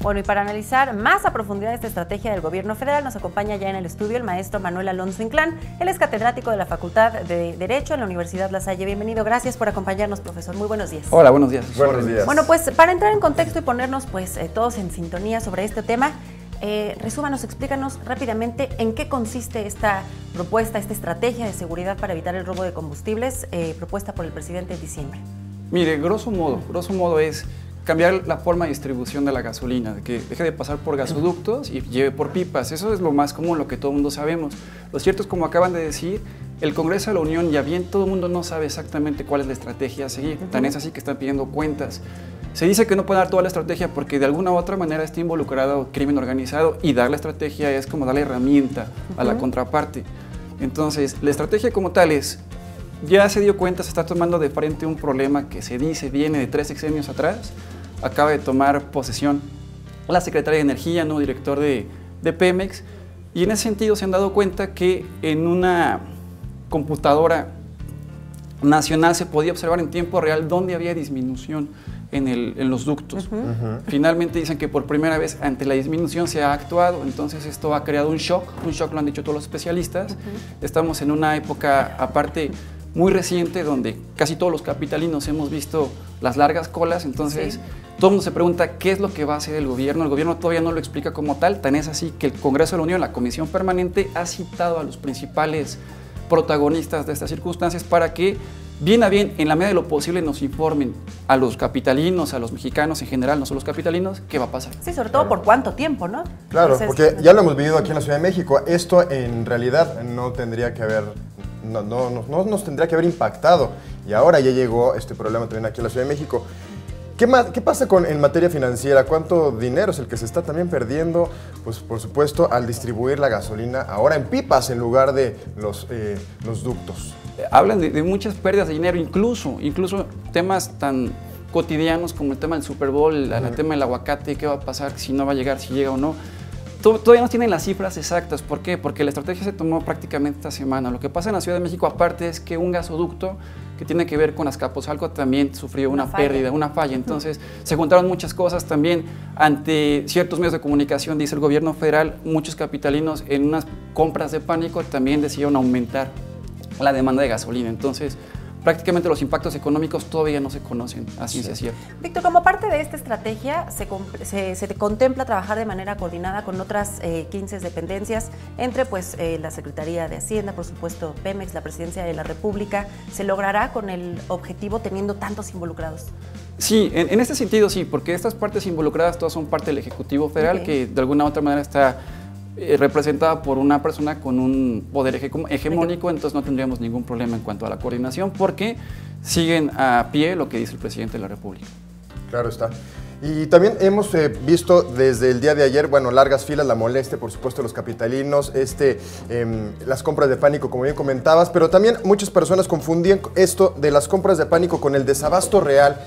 Bueno, y para analizar más a profundidad esta estrategia del gobierno federal, nos acompaña ya en el estudio el maestro Manuel Alonso Inclán. Él es catedrático de la Facultad de Derecho en la Universidad La Salle. Bienvenido, gracias por acompañarnos, profesor. Muy buenos días. Hola, buenos días. Buenos días. Bueno, pues para entrar en contexto y ponernos todos en sintonía sobre este tema, resúmanos, explícanos rápidamente en qué consiste esta propuesta, esta estrategia de seguridad para evitar el robo de combustibles propuesta por el presidente en diciembre. Mire, grosso modo es cambiar la forma de distribución de la gasolina, de que deje de pasar por gasoductos y lleve por pipas. Eso es lo más común, lo que todo el mundo sabemos. Lo cierto es, como acaban de decir, el Congreso de la Unión, ya bien todo el mundo no sabe exactamente cuál es la estrategia a seguir. Tan es así que están pidiendo cuentas. Se dice que no pueden dar toda la estrategia porque de alguna u otra manera está involucrado crimen organizado, y dar la estrategia es como darle herramienta a la contraparte. Entonces, la estrategia como tal es, ya se dio cuenta, se está tomando de frente un problema que se dice viene de 3 sexenios atrás. Acaba de tomar posesión la secretaria de Energía, nuevo director de Pemex, y en ese sentido se han dado cuenta que en una computadora nacional se podía observar en tiempo real dónde había disminución en los ductos. Finalmente dicen que por primera vez ante la disminución se ha actuado, entonces esto ha creado un shock lo han dicho todos los especialistas. Estamos en una época aparte muy reciente donde casi todos los capitalinos hemos visto las largas colas, entonces todo el mundo se pregunta qué es lo que va a hacer el gobierno todavía no lo explica como tal, tan es así que el Congreso de la Unión, la Comisión Permanente, ha citado a los principales protagonistas de estas circunstancias para que bien a bien, en la medida de lo posible, nos informen a los capitalinos, a los mexicanos en general, no solo los capitalinos, qué va a pasar. Sí, sobre todo por cuánto tiempo, ¿no? Claro, Entonces, porque ya lo hemos vivido aquí en la Ciudad de México. Esto en realidad no tendría que haber, no nos tendría que haber impactado. Y ahora ya llegó este problema también aquí en la Ciudad de México. ¿Qué pasa en materia financiera? ¿Cuánto dinero es el que se está también perdiendo? Pues por supuesto al distribuir la gasolina ahora en pipas en lugar de los ductos. Hablan de muchas pérdidas de dinero, incluso temas tan cotidianos como el tema del Super Bowl, el tema del aguacate, qué va a pasar, si no va a llegar, si llega o no. Todavía no tienen las cifras exactas. ¿Por qué? Porque la estrategia se tomó prácticamente esta semana. Lo que pasa en la Ciudad de México, aparte, es que un gasoducto que tiene que ver con Azcapotzalco también sufrió una pérdida, una falla. Entonces, se juntaron muchas cosas también. Ante ciertos medios de comunicación, dice el gobierno federal, muchos capitalinos en unas compras de pánico también decidieron aumentar la demanda de gasolina. Entonces, prácticamente los impactos económicos todavía no se conocen a ciencia cierta. Víctor, como parte de esta estrategia, se contempla trabajar de manera coordinada con otras 15 dependencias, entre la Secretaría de Hacienda, por supuesto Pemex, la Presidencia de la República. ¿Se logrará con el objetivo teniendo tantos involucrados? Sí, en este sentido sí, porque estas partes involucradas todas son parte del Ejecutivo Federal, que de alguna u otra manera está representada por una persona con un poder hegemónico, entonces no tendríamos ningún problema en cuanto a la coordinación, porque siguen a pie lo que dice el presidente de la República. Claro está. Y también hemos visto desde el día de ayer, bueno, largas filas, la molestia, por supuesto, de los capitalinos, las compras de pánico, como bien comentabas, pero también muchas personas confundían esto de las compras de pánico con el desabasto real.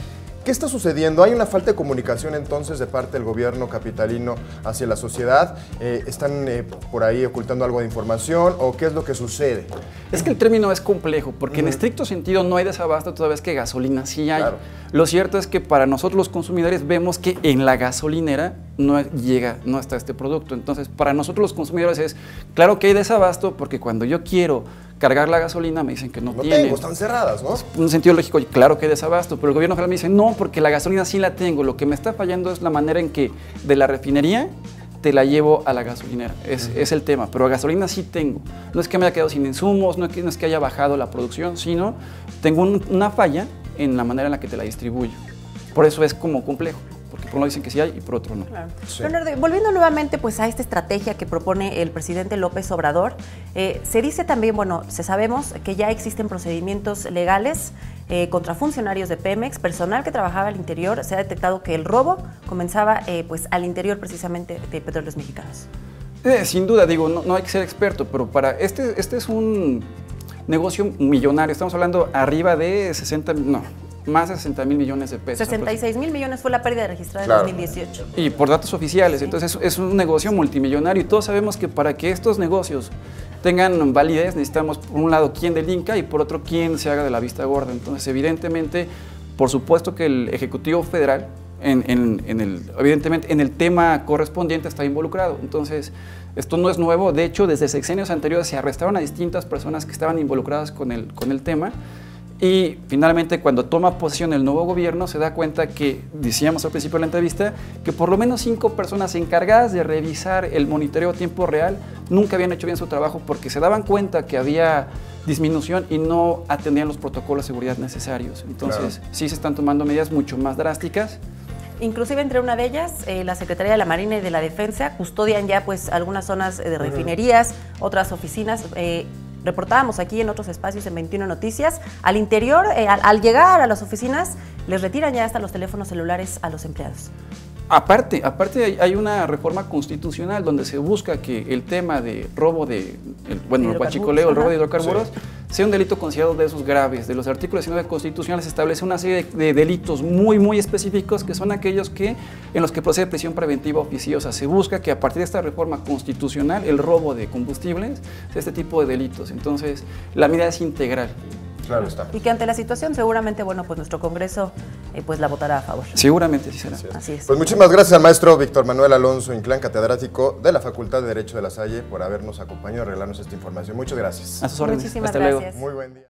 ¿Qué está sucediendo? ¿Hay una falta de comunicación entonces de parte del gobierno capitalino hacia la sociedad? ¿Están por ahí ocultando algo de información o qué es lo que sucede? Es que el término es complejo, porque en estricto sentido no hay desabasto, toda vez que gasolina sí hay. Claro. Lo cierto es que para nosotros los consumidores vemos que en la gasolinera no está este producto. Entonces, para nosotros los consumidores es claro que hay desabasto, porque cuando yo quiero cargar la gasolina me dicen que no tienen. Tengo, están cerradas, ¿no? En un sentido lógico, claro que hay desabasto, pero el gobierno federal me dice no, porque la gasolina sí la tengo. Lo que me está fallando es la manera en que de la refinería te la llevo a la gasolinera. Es el tema, pero la gasolina sí tengo. No es que me haya quedado sin insumos, no es que haya bajado la producción, sino tengo una falla en la manera en la que te la distribuyo. Por eso es como complejo, porque por uno dicen que sí hay y por otro no. Claro. Sí. Leonardo, volviendo nuevamente a esta estrategia que propone el presidente López Obrador, se dice también, sabemos que ya existen procedimientos legales contra funcionarios de Pemex, personal que trabajaba al interior. Se ha detectado que el robo comenzaba al interior precisamente de Petróleos Mexicanos. Sin duda, digo, no hay que ser experto, pero para este es un negocio millonario. Estamos hablando arriba de más de 60,000 millones de pesos. 66,000 millones fue la pérdida registrada en 2018. Y por datos oficiales, entonces es un negocio multimillonario, y todos sabemos que para que estos negocios tengan validez necesitamos, por un lado, quien delinca y por otro, quien se haga de la vista gorda. Entonces, evidentemente, por supuesto que el Ejecutivo Federal evidentemente en el tema correspondiente está involucrado. Entonces, esto no es nuevo. De hecho, desde sexenios anteriores se arrestaron a distintas personas que estaban involucradas con el tema. Y finalmente, cuando toma posesión el nuevo gobierno, se da cuenta que, decíamos al principio de la entrevista, que por lo menos 5 personas encargadas de revisar el monitoreo a tiempo real nunca habían hecho bien su trabajo porque se daban cuenta que había disminución y no atendían los protocolos de seguridad necesarios. Entonces, sí se están tomando medidas mucho más drásticas. Inclusive entre una de ellas, la Secretaría de la Marina y de la Defensa custodian ya pues algunas zonas de refinerías, otras oficinas. Reportábamos aquí en otros espacios en 21 Noticias, al interior, al llegar a las oficinas, les retiran ya hasta los teléfonos celulares a los empleados. Aparte hay una reforma constitucional donde se busca que el tema de robo de, el huachicoleo, el robo de hidrocarburos, sea un delito considerado de esos graves. De los artículos 19 constitucionales se establece una serie de delitos muy específicos que son aquellos en los que procede prisión preventiva oficiosa. Se busca que a partir de esta reforma constitucional el robo de combustibles sea este tipo de delitos. Entonces, la medida es integral. Claro está. Y que ante la situación seguramente, bueno, pues nuestro Congreso pues la votará a favor. Seguramente sí será. Así es. Pues muchísimas gracias al maestro Víctor Manuel Alonso Inclán, catedrático de la Facultad de Derecho de La Salle, por habernos acompañado y regalarnos esta información. Muchas gracias. A sus órdenes. Muchísimas Hasta gracias. luego. Muy buen día.